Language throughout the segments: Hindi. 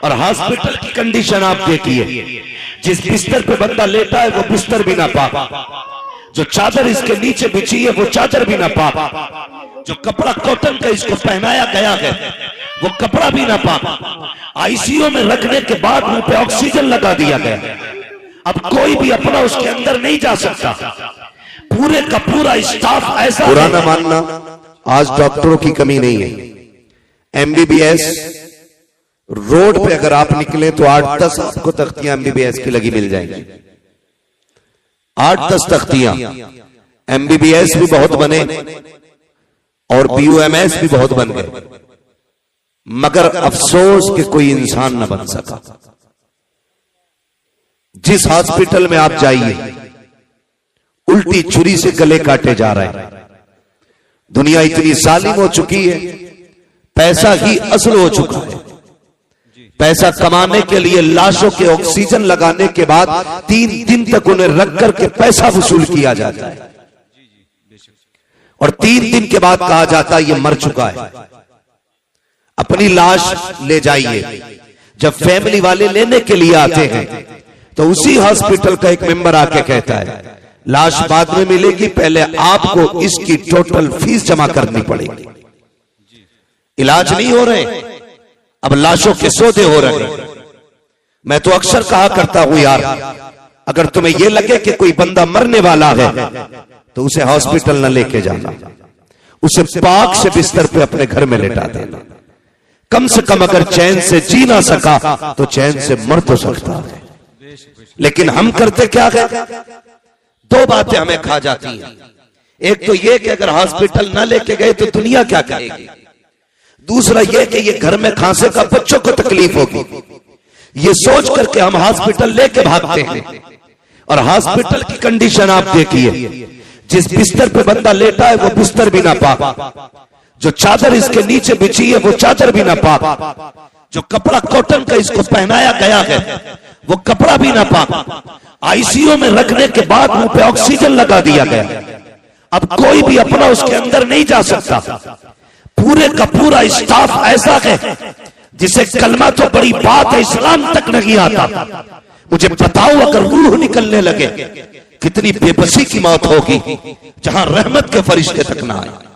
और हॉस्पिटल की कंडीशन आप देखिए, जिस बिस्तर पे बंदा लेटा है वो बिस्तर भी ना पाक, जो चादर इसके नीचे बिछी है वो चादर भी ना पाक, जो कपड़ा कॉटन का इसको पहनाया गया है वो कपड़ा भी ना पाक, आईसीयू में रखने के बाद मुंह पे ऑक्सीजन लगा दिया गया। अब कोई भी अपना उसके अंदर नहीं जा सकता, पूरे का पूरा स्टाफ ऐसा पुराना मानना, आज डॉक्टरों की कमी नहीं है। एमबीबीएस रोड पे अगर आप निकले तो 8-10 आपको तख्तियां एमबीबीएस की लगी मिल जाएंगी, 8-10 तख्तियां। एमबीबीएस भी बहुत बने और बीयूएमएस भी बहुत बन गए, मगर अफसोस कि कोई इंसान न बन सका। जिस हॉस्पिटल में आप जाइए उल्टी छुरी से गले काटे जा रहे हैं। दुनिया इतनी जालिम हो चुकी है, पैसा ही असल हो चुका है। पैसा कमाने के लिए लाशों के ऑक्सीजन लगाने के बाद 3 दिन तक उन्हें रख करके पैसा वसूल किया जाता है और 3 दिन के बाद कहा जाता है ये मर चुका है, अपनी लाश ले जाइए। जब फैमिली वाले लेने के लिए आते हैं तो उसी हॉस्पिटल का एक मेंबर आके कहता है लाश बाद में मिलेगी, पहले आपको इसकी टोटल फीस जमा करनी पड़ेगी। इलाज नहीं हो रहे, अब लाशों के सौदे हो रहे हैं। मैं तो अक्सर कहा करता हूं यार, अगर तुम्हें यह लगे कि कोई बंदा मरने वाला है तो उसे हॉस्पिटल न लेके जाना, उसे पाक से बिस्तर पे अपने घर में लेटा देना। कम से कम अगर चैन से जी ना सका तो चैन से मर तो सकता है। लेकिन हम करते क्या है, 2 बातें हमें खा जाती हैं। एक तो यह कि अगर हॉस्पिटल ना लेके गए तो दुनिया क्या कहेगी, दूसरा यह कि ये घर में खांसे का बच्चों को तकलीफ होगी, ये सोच करके हम हॉस्पिटल लेके भागते हैं। और हॉस्पिटल की कंडीशन आप देखिए, जिस बिस्तर पे बंदा लेटा है वो बिस्तर भी ना पाक, जो चादर इसके नीचे बिछी है वो चादर भी ना पाक, जो कपड़ा कॉटन का इसको पहनाया गया है वो कपड़ा भी ना पाक, आईसीयू में रखने के बाद मुंह पे ऑक्सीजन लगा दिया गया। अब कोई भी अपना उसके अंदर नहीं जा सकता, पूरे का पूरा स्टाफ ऐसा है जिसे कलमा तो बड़ी बात है, इस्लाम तक नहीं आता। मुझे बताओ अगर रूह निकलने लगे कितनी बेबसी की मौत होगी, जहां रहमत के फरिश्ते तक ना आए।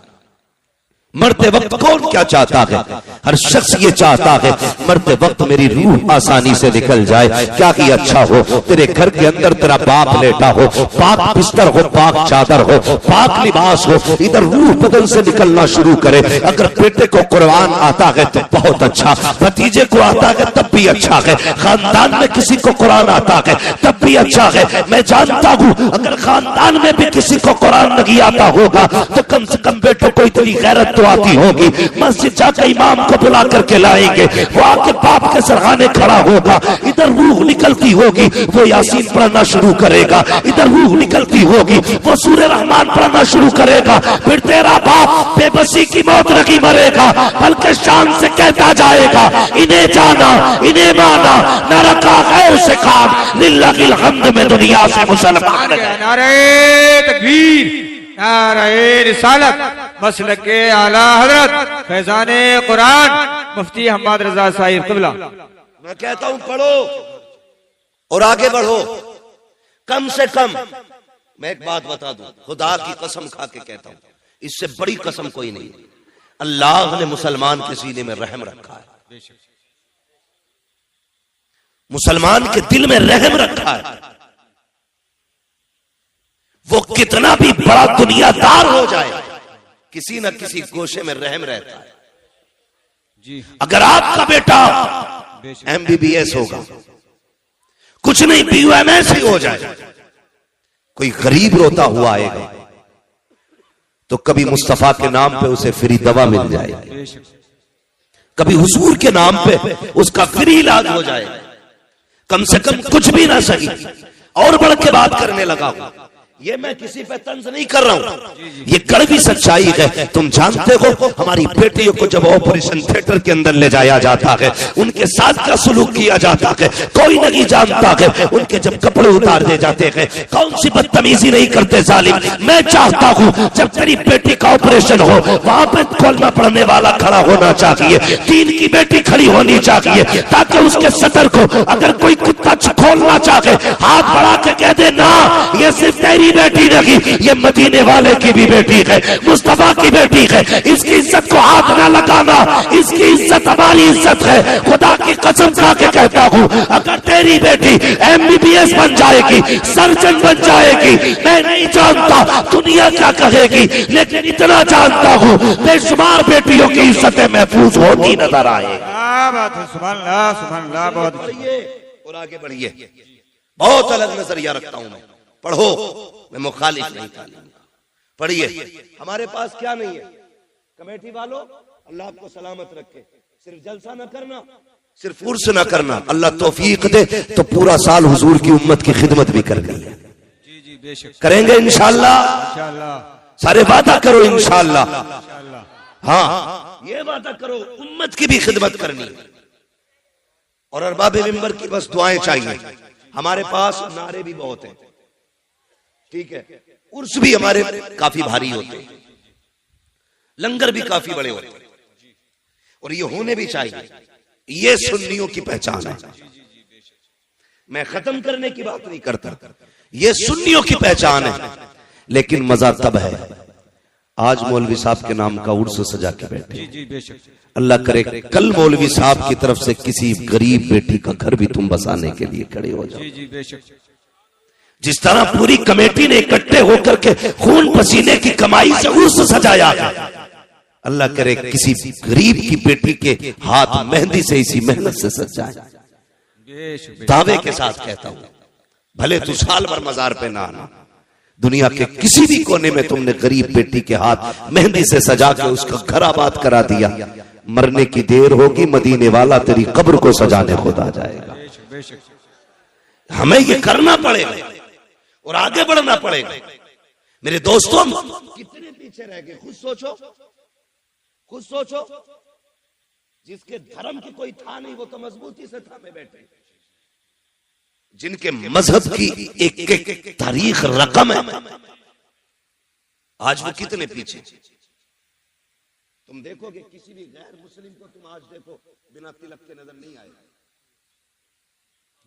मरते वक्त कौन क्या चाहता है, हर शख्स ये चाहता है मरते वक्त मेरी रूह आसानी से निकल जाए। क्या ही अच्छा हो तेरे घर के अंदर तेरा बाप लेटा हो, पाक बिस्तर हो, पाक चादर हो, पाक लिबास हो, इधर रूह बदन से निकलना शुरू करे। अगर बेटे को कुरान आता है तो बहुत अच्छा, भतीजे को आता है तब भी अच्छा है, खानदान में किसी को कुरान आता है तब भी अच्छा है। मैं जानता हूं अगर खानदान में भी किसी को कुरान नहीं आता होगा तो कम से कम बेटों को इतनी गैरत तो आती होगी, मस्जिद जाकर इमाम को बुला करके लाएंगे, वो आके बाप के सरहाने खड़ा होगा, इधर रूह निकलती होगी वो यासीन पढ़ना शुरू करेगा, इधर रूह निकलती होगी वो सूरह रहमान पढ़ना शुरू करेगा। फिर तेरा बाप बेबसी की मौत नहीं मरेगा, बल्कि शान से कहता जाएगा इन्हें जाना, इन्हें माना, न रखा गैर से काम, लिल्लाहिल हम्द में दुनिया से मुसलमान। नारे तकबीर, नारे रिसालत, मसलक के आला हजरत फैजाने कुरान मुफ्ती हम्माद रजा साहिब क़िबला। मैं कहता हूं पढ़ो और आगे बढ़ो, कम से कम। मैं एक बात बता दूं, खुदा की कसम खा के कहता हूं, इससे बड़ी कसम कोई नहीं, अल्लाह ने मुसलमान के सीने में रहम रखा है, मुसलमान के दिल में रहम रखा है। वो कितना भी बड़ा दुनियादार हो जाए, किसी न किसी गोशे में रहम रहता है जी। अगर आपका बेटा एमबीबीएस होगा, कुछ नहीं बीयूएमएस ही हो जाए, कोई गरीब रोता हुआ आएगा तो कभी मुस्तफा के नाम पे उसे फ्री दवा मिल जाए, कभी हुजूर के नाम पे उसका फ्री इलाज हो जाए। कम से कम कुछ भी ना सही और बढ़ के बात करने लगा हूं, ये मैं किसी पे तंज नहीं कर रहा हूँ, ये कड़वी सच्चाई है। तुम जानते हो हमारी बेटियों को जब ऑपरेशन थिएटर के अंदर ले जाया जाता है, उनके साथ क्या सुलूक किया जाता है कोई नहीं जानता है। उनके जब कपड़े उतार दिए जाते हैं, कौन सी बदतमीजी नहीं करते जालिम। मैं चाहता हूँ जब तेरी बेटी का ऑपरेशन हो, वहां पे कलमा पढ़ने वाला खड़ा होना चाहिए, दीन की बेटी खड़ी होनी चाहिए, ताकि उसके सतर को अगर कोई कुत्ता खोलना चाहे हाथ बढ़ा के कह दे ना ये सिर्फ तेरी बेटी नहीं, ये मदीने वाले की भी बेटी है, मुस्तफा की बेटी है, इसकी इज्जत को हाथ ना लगाना, इसकी इज्जत हमारी इज्जत है। खुदा की कसम खा के कहता हूँ अगर तेरी बेटी MBBS बन जाएगी, सर्जन बन जाएगी, मैं नहीं जानता दुनिया क्या कहेगी, लेकिन इतना जानता हूँ बेशुमार बेटियों की इज्जतें महफूज होती नजर आएगी। बहुत और आगे बढ़िए। बहुत अलग नजरिया रखता हूं मैं, पढ़ो, मैं मुखालिफ नहीं तालीम का। पढ़िए, हमारे पास क्या नहीं है कमेटी वालों, अल्लाह आपको सलामत रखे, सिर्फ जलसा न करना, सिर्फ उर्स न करना, अल्लाह तौफीक दे तो पूरा साल हुजूर की उम्मत की खिदमत भी करनी है। जी जी बेशक करेंगे इंशाअल्लाह, सारे वादा करो इंशाअल्लाह। हाँ, ये वादा करो उम्मत की भी खिदमत करनी है। और अरबाबे मिंबर की बस दुआएं चाहिए। हमारे पास नारे भी बहुत हैं, ठीक है, उर्स भी हमारे काफी भारी होते हैं, लंगर भी काफी बड़े होते हैं, और ये होने भी चाहिए। ये सुन्नियों की पहचान है। मैं खत्म करने की बात नहीं करता, ये सुन्नियों की पहचान है। लेकिन मजा तब है आज मौलवी साहब के नाम का उर्स सजा के बैठे। अल्लाह करे कल मौलवी साहब की तरफ से किसी गरीब बेटी का घर भी तुम बसाने के लिए खड़े हो जाओ। जिस तरह पूरी कमेटी ने इकट्ठे होकर के खून पसीने की कमाई से उर्स सजाया, अल्लाह करे किसी गरीब की बेटी के हाथ मेहंदी से इसी मेहनत से सज जाए। दावे के साथ कहता हूं, भले तू साल भर मजार पे ना आना, दुनिया के किसी भी कोने में तुमने गरीब बेटी के हाथ मेहंदी से सजा के उसका घर आबाद करा दिया, मरने की देर होगी मदीने वाला तेरी कब्र को सजाने खुद आ जाएगा। हमें ये करना पड़ेगा और आगे बढ़ना पड़ेगा। मेरे दोस्तों, कितने पीछे रह गए, खुद सोचो, खुद सोचो। जिसके धर्म की कोई था नहीं वो तो मजबूती से थामे बैठे, जिनके मजहब की एक एक तारीख रकम है, आज वो कितने पीछे। तुम देखोगे किसी भी गैर मुस्लिम को तुम आज देखो बिना तिलक के नजर नहीं आएगा।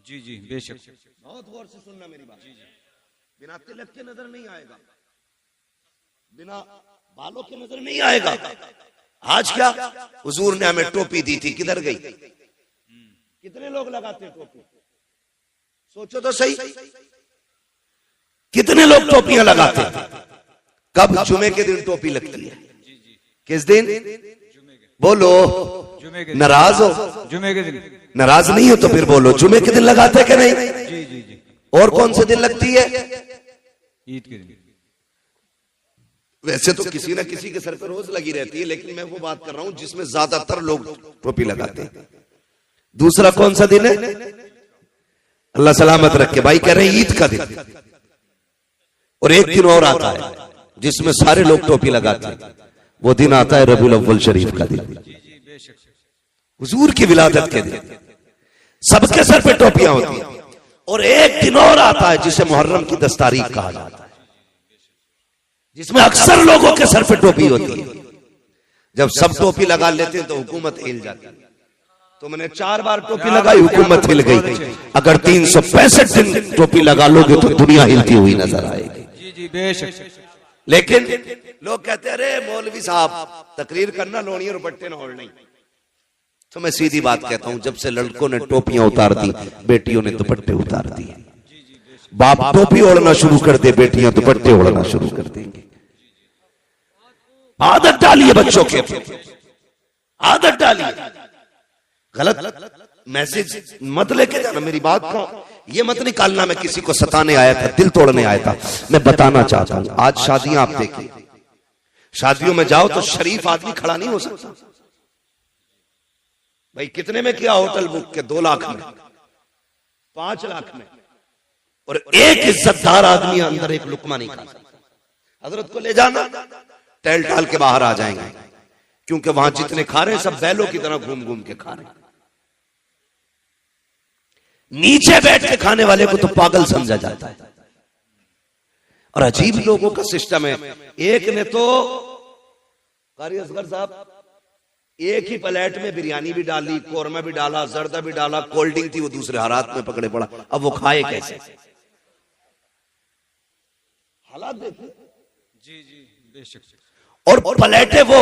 जी जी बेशक, बहुत गौर से सुनना मेरी बात। बिना तिलक के नजर नहीं आएगा, बिना बालों के नजर नहीं आएगा। आज क्या हुजूर ने हमें टोपी दी थी, किधर गई? कितने लोग लगाते हैं टोपी? सोचो तो सही, कितने लोग टोपियां लगाते हैं? कब? जुमे के दिन टोपी लगती है। किस दिन? बोलो, नाराज हो? जुमे के दिन नाराज नहीं हो तो फिर बोलो, जुमे के दिन लगाते कि नहीं? जी जी जी। और कौन से दिन लगती है? ईद के दिन। वैसे तो किसी ना किसी के सर पर रोज लगी रहती है, लेकिन मैं वो बात कर रहा हूं जिसमें ज्यादातर लोग टोपी लगाते हैं। दूसरा कौन सा दिन है? अल्लाह सलामत रखे भाई, कह रहे हैं ईद का दिन। और एक दिन और आता है जिसमें सारे लोग टोपी लगाते हैं, वो दिन आता है रबीउल अव्वल शरीफ का दिन, हुजूर की विलादत के दिन। सबके सर पे टोपियां होती हैं। और एक दिन और आता है जिसे मुहर्रम की 10 तारीख कहा जाता है, जिसमें अक्सर लोगों के सर पे टोपी होती है। जब सब टोपी लगा लेते हैं तो हुकूमत हिल जाती है। तो मैंने 4 बार टोपी लगाई, हुकूमत हिल गई। अगर 365 दिन टोपी लगा लोगे तो दुनिया हिलती हुई नजर आएगी। जी जी बेशक। लेकिन लोग कहते हैं अरे मौलवी साहब तकरीर करना, लोनी और दुपट्टे न ओढ़ नहीं। तो मैं सीधी बात कहता हूं, जब से लड़कों ने टोपियां उतार दी, बेटियों ने दुपट्टे उतार दिए। बाप टोपी ओढ़ना शुरू कर दे, बेटियां दुपट्टे ओढ़ना शुरू कर देंगे। आदत डालिए बच्चों के, आदत डालिए। गलत मैसेज मत लेके जाना। मेरी बात का ये मत निकालना मैं किसी को सताने आया था, दिल तोड़ने आया था। मैं बताना चाहता हूं, आज शादियां आप देखिए, शादियों में जाओ तो शरीफ आदमी खड़ा नहीं हो सकता। भाई कितने में किया होटल बुक के? 2 लाख में, 5 लाख में। और एक इज्जतदार आदमी अंदर एक लुकमा नहीं खा सकता। हजरत को ले जाना, टहल टाल के बाहर आ जाएंगे, क्योंकि वहां जितने खा रहे हैं सब बैलों की तरह घूम घूम के खा रहे हैं। नीचे बैठ के खाने वाले को तो पागल समझा जाता है। और अजीब लोगों का सिस्टम है। एक ने तो कारी असगर साहब एक ही प्लेट में बिरयानी भी डाली, कोरमा भी डाला, जर्दा भी डाला, कोल्ड ड्रिंक थी, वो दूसरे हालात में पकड़े पड़ा। अब वो खाए कैसे? हालात देखिए। जी जी बेशक। और प्लेटें वो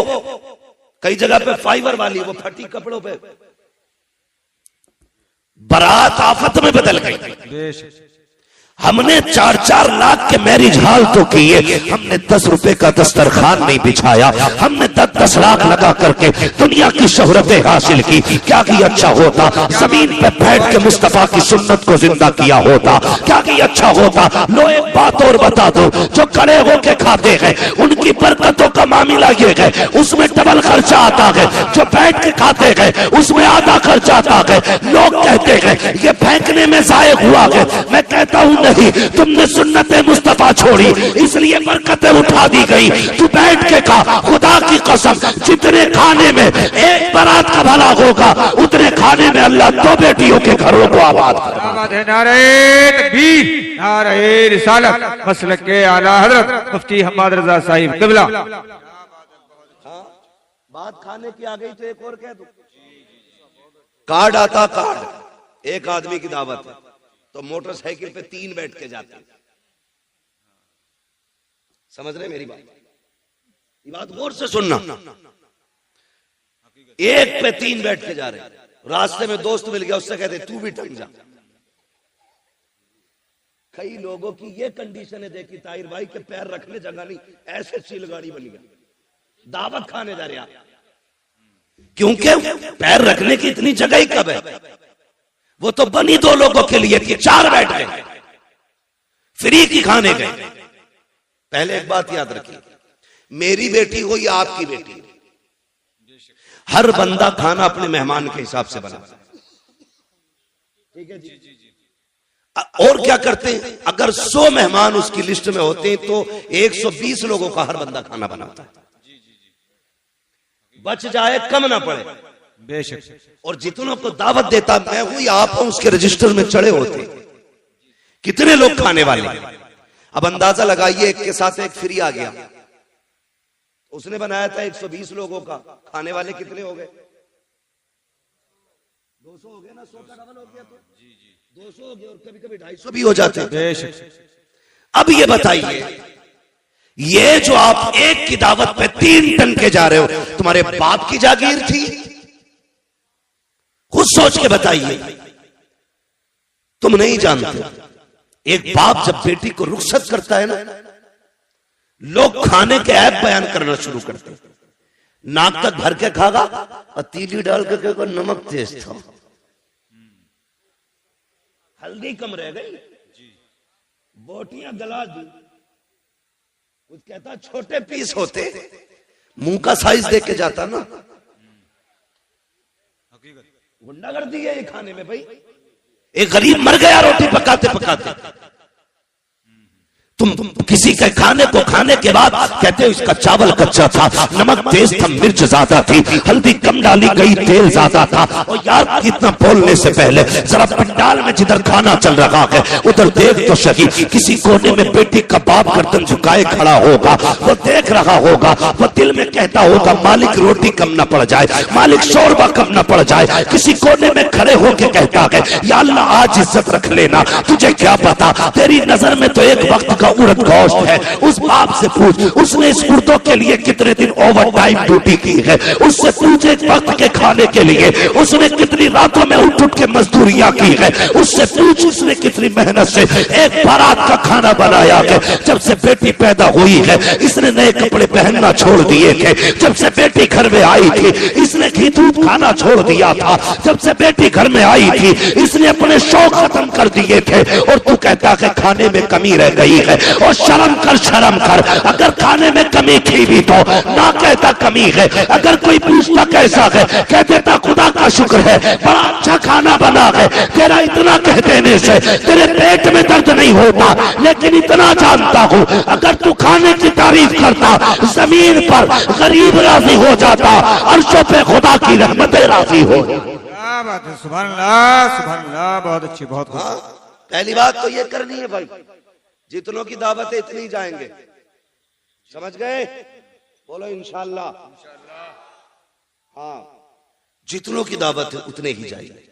कई जगह पे फाइबर वाली, वो फटी कपड़ों पे। बारात आफत में बदल गई। बेशक। हमने 4-4 लाख के मैरिज हॉल तो किए, हमने 10 रुपए का दस्तरखान नहीं बिछाया। हमने 10-10 लाख लगा करके दुनिया की शोहरतें हासिल की। क्या कि अच्छा होता जमीन पे बैठ के मुस्तफा की सुन्नत को जिंदा किया होता। क्या कि अच्छा होता। लो एक बात और बता दो, जो खड़े होके खाते हैं उनकी बरकतों का मामला ये है, उसमें डबल खर्चा आता है। जो बैठ के खाते हैं उसमें आधा खर्चा आता है। लोग कहते हैं ये फेंकने में जाये हुआ है। मैं कहता हूं नहीं, तुमने सुन्नत मुस्तफा छोड़ी इसलिए बरकतें उठा दी गई। तू बैठ के खा, खुदा की कसम जितने खाने में एक बारात का भला होगा उतने खाने में अल्लाह 2 बेटियों के घरों को आबाद करेगा। नारे तकबीर, नारे रिसालत, मसलक के आला हजरत मुफ्ती हम्माद रजा साहिब क़िबला। बात खाने की आ गई तो एक और कह दूं, कार्ड आता कार्ड, एक आदमी की दावत है तो मोटरसाइकिल पे 3 बैठ के जाते हैं। समझ रहे मेरी बात? ये बात गौर से सुनना। एक पे 3 बैठ के जा रहे हैं, रास्ते में दोस्त मिल गया, उससे कहते तू भी टंग जा। कई लोगों की ये कंडीशन है देखी ताहिर भाई के पैर रखने जगह नहीं, ऐसे चिलगाड़ी बन गया। दावत खाने जा रहे हैं क्योंकि पैर रखने की इतनी जगह ही कब है? वो तो बनी 2 लोगों के लिए थी, 4 बैठ गए, फ्री की खाने गए। पहले एक बात याद रखिए, मेरी बेटी हो या आपकी बेटी हो, हर बंदा खाना अपने मेहमान के हिसाब से बनाता है। ठीक है जी? और क्या करते हैं, अगर 100 मेहमान उसकी लिस्ट में होते हैं तो 120 लोगों का हर बंदा खाना बनाता है, बच जाए कम ना पड़े। बेशक। और जितनों को दावत देता मैं हूं या आप हूं, उसके रजिस्टर में चढ़े होते कितने लोग खाने वाले। अब अंदाजा लगाइए, एक के साथ एक फ्री आ गया, उसने बनाया था 120 लोगों का, खाने वाले कितने हो गए? 200 हो गए ना, 100 का डबल हो गया तो 200 हो गए, और कभी कभी 250 भी हो जाते हैं। अब ये बताइए, ये जो आप एक की दावत पे 3 टन के जा रहे हो, तुम्हारे बाप की जागीर थी? खुद सोच के बताइए, तुम नहीं जानते। एक बाप जब बेटी को रुखसत करता है ना, लोग खाने के ऐप बयान करना शुरू करते हैं। नाक तक भर के खागा और तीली डाल के नमक तेज था, हल्दी कम रह गई, बोटियां गला दी। कुछ कहता छोटे पीस होते, मुंह का साइज देख के जाता ना। गुंडागर्दी है ये खाने में भाई। एक गरीब मर गया रोटी पकाते पकाते। तुम किसी के खाने को खाने के बाद कहते हो इसका चावल कच्चा था, नमक तेज था, मिर्च ज्यादा थी, हल्दी कम डाली गई, तेल ज्यादा था। और यार कितना बोलने से पहले जरा पंडाल में जिधर खाना चल रहा है उधर देख तो सही। किसी कोने में बेटी का बाप गर्दन झुकाए खड़ा होगा, वो देख रहा होगा, वो दिल में कहता होगा मालिक रोटी कम ना पड़ जाए, मालिक शोरबा कम ना पड़ जाए। किसी कोने में खड़े होके कहता है या अल्लाह आज इज्जत रख लेना, तुझे क्या पता तेरी नजर में तो एक वक्त का उड़द गोश्त है। उस बाप से पूछ उसने इस उर्दों के लिए कितने दिन ओवर टाइम ड्यूटी की है, उससे पूछ एक वक्त के खाने के लिए उसने कितनी रातों में उठ उठ के मजदूरियां की है, उससे पूछ उसने कितनी मेहनत से एक बारात का खाना बनाया है। जब से बेटी पैदा हुई है इसने नए कपड़े पहनना छोड़ दिए थे, जब से बेटी घर में आई थी इसने घी दूध खाना छोड़ दिया था, जब से बेटी घर में आई थी इसने अपने शौक खत्म कर दिए थे। और तू कहता है खाने में कमी रह गई है। और शर्म कर, शर्म कर, अगर खाने में कमी थी भी तो ना कहता कमी है। अगर कोई पूछता कैसा है कह देता खुदा का शुक्र है बड़ा अच्छा खाना बना है, तेरा इतना कह देने से तेरे पेट में दर्द नहीं होता, लेकिन इतना जानता हूं अगर तू खाने की तारीफ करता जमीन पर गरीब राजी हो जाता, अर्शों पे खुदा की रहमतें राजी हो। क्या बात है, सुभान अल्लाह सुभान अल्लाह, बहुत अच्छी बहुत हाँ, पहली बात तो ये करनी है भाई, जितनों की दावत है इतनी जाएंगे, समझ गए? बोलो इंशाअल्लाह। हाँ, जितनों की दावत है उतने ही जाएंगे।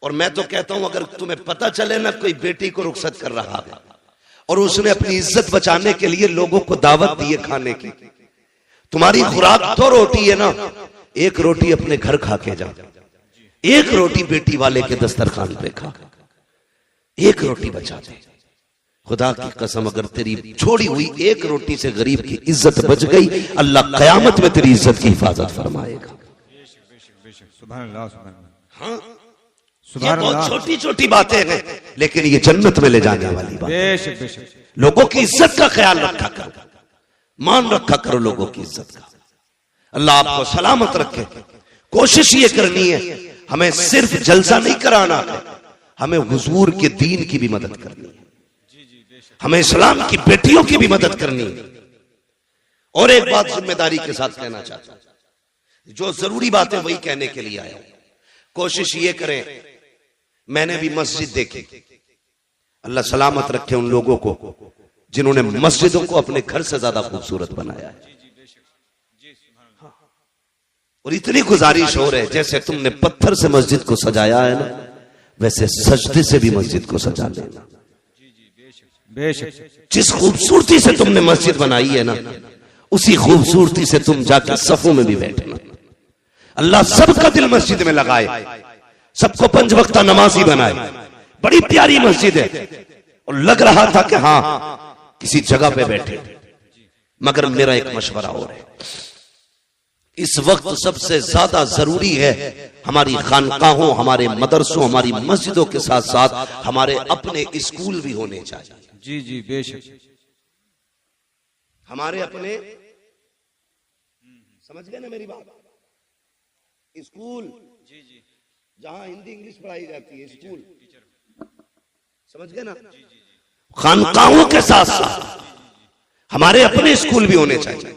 और मैं तो कहता हूं अगर तुम्हें पता चले ना कोई बेटी को रुखसत कर रहा है और उसने अपनी इज्जत बचाने के लिए लोगों को दावत दी है खाने की, तुम्हारी खुराक तो रोटी है ना, एक रोटी अपने घर खा के जा, एक रोटी बेटी वाले के दस्तरखान पे खा, एक रोटी बचा दे। खुदा की कसम अगर तेरी छोड़ी हुई एक रोटी से गरीब की इज्जत बच गई, अल्लाह कयामत में तेरी इज्जत की हिफाजत फरमाएगा। सुभान अल्लाह सुभान अल्लाह। हाँ, ये बहुत छोटी छोटी बातें हैं, लेकिन ये जन्नत में ले जाने वाली बात। बेशक बेशक, लोगों की इज्जत का ख्याल रखा करो, मान रखा करो लोगों की इज्जत का। अल्लाह आपको सलामत रखे। कोशिश ये करनी है, हमें सिर्फ जलसा नहीं कराना है, हमें हुजूर के दीन की भी मदद करनी है, हमें इस्लाम की बेटियों की भी मदद करनी है। और एक बात जिम्मेदारी के साथ कहना चाहता हूं, जो जरूरी बातें वही कहने के लिए आया हूं। कोशिश ये करें, मैंने भी मस्जिद देखी, अल्लाह सलामत रखे उन लोगों को जिन्होंने मस्जिदों को अपने घर से ज्यादा खूबसूरत बनाया है। और इतनी गुजारिश हो रही, जैसे तुमने पत्थर से मस्जिद को सजाया है ना, वैसे सजदे से भी मस्जिद को सजा लेना। जिस खूबसूरती से तुमने मस्जिद बनाई है ना, उसी खूबसूरती से तुम जाकर सफों में भी बैठना। अल्लाह सबका दिल मस्जिद में लगाए, सबको 5 वक्ता नमाजी बनाए। बड़ी प्यारी मस्जिद है और लग रहा था कि हाँ किसी जगह पे बैठे। मगर मेरा एक मशवरा और है, इस वक्त सबसे ज्यादा जरूरी है हमारी खानकाहों, हमारे मदरसों, हमारी मस्जिदों के साथ साथ हमारे अपने स्कूल भी होने चाहिए। जी जी बेशक, हमारे अपने, समझ गए ना मेरी बात? स्कूल, जी जी, जहां हिंदी इंग्लिश पढ़ाई जाती है, स्कूल, समझ गए ना? खानकाहों के साथ साथ हमारे अपने स्कूल भी होने चाहिए।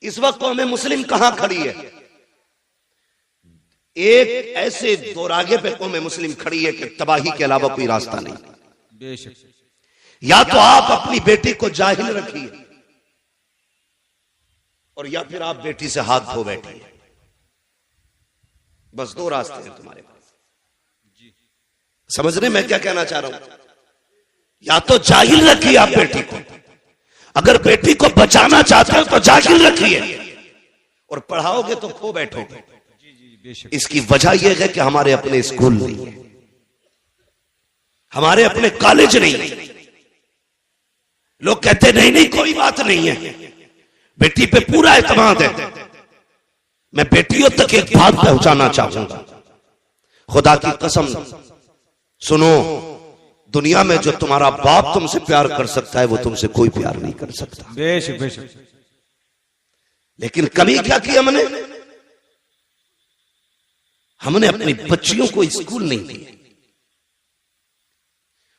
इस वक्त हमें मुस्लिम कहां खड़ी है? एक ऐसे दोरागे पे कौम मुस्लिम खड़ी है कि तबाही के अलावा कोई रास्ता नहीं। बेशक, या तो आप अपनी बेटी को जाहिल रखिए और या फिर आप बेटी से हाथ धो बैठिए। बस 2 रास्ते हैं तुम्हारे पास। समझ रहे मैं क्या कहना चाह रहा हूं? या तो जाहिल रखिए आप बेटी को, अगर बेटी को बचाना चाहते हो तो जाहिल रखिए, और पढ़ाओगे तो खो बैठोगे। इसकी वजह यह है कि हमारे अपने स्कूल नहीं है, हमारे अपने कॉलेज नहीं है। लोग कहते नहीं नहीं कोई बात नहीं है, बेटी पे पूरा एतमाद है। मैं बेटियों तक एक बात पहुंचाना चाहूंगा, खुदा की कसम सुनो, दुनिया में जो तुम्हारा बाप तुमसे प्यार कर सकता है वो तुमसे कोई प्यार नहीं कर सकता। बेशक बेशक, लेकिन कमी क्या की हमने? हमने अपनी बच्चियों को स्कूल नहीं दिए।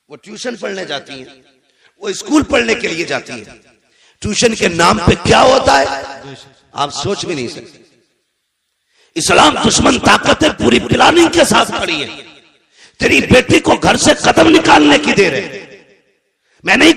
वो ट्यूशन पढ़ने जाती हैं, वो स्कूल पढ़ने के लिए जाती है। ट्यूशन के नाम पे क्या होता है आप सोच भी नहीं सकते। इस्लाम दुश्मन ताकतें पूरी प्लानिंग के साथ खड़ी है, तेरी बेटी को घर से कदम निकालने की दे रहे। मैं नहीं